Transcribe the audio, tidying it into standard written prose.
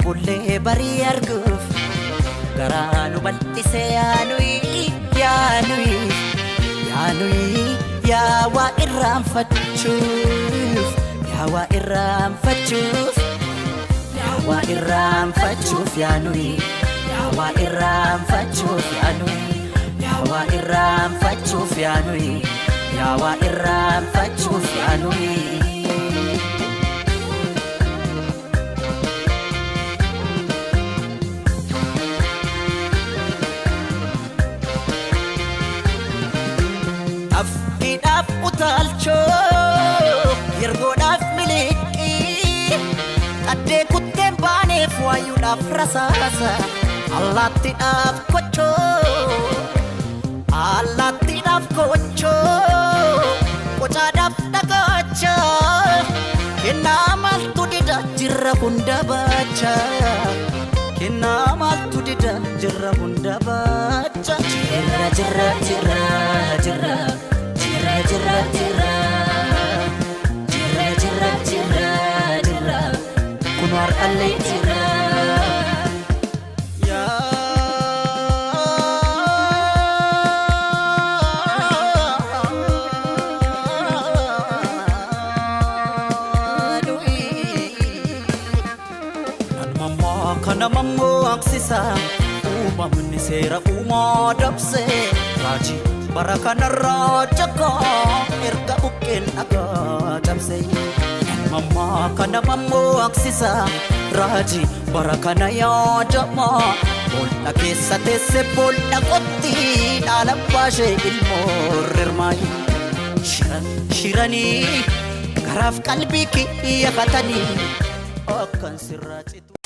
bullee barii arguuf garaa nu bal'ise yaanuyi yaa waa irraanfachuuf yaanuyi yaa waa irraanfachuuf yaanuyi Afidaf utalcho yergodaf miliki Kadde kutten baneef waayuudhaaf rasaasa Allaattiidhaaf kocho Qocaadhaaf dhagacha Kennaa maaltu dida jirra hunda bacha Kennaa maaltu dida jirra hunda bacha Jirra Kunar alle jirra Kana mammo aksisa uumamni seera uumaa dabse Raji barakana rajaka erga bukkeen dhagaa dabse Mamma kana mammo aksisa Raji barakana yaadama Boolda keessa teesse boolda qotti dhaala baashee ilmoo rirmaayi Shiranii garaaf qalbii kiyya katanii akkan sirraa citu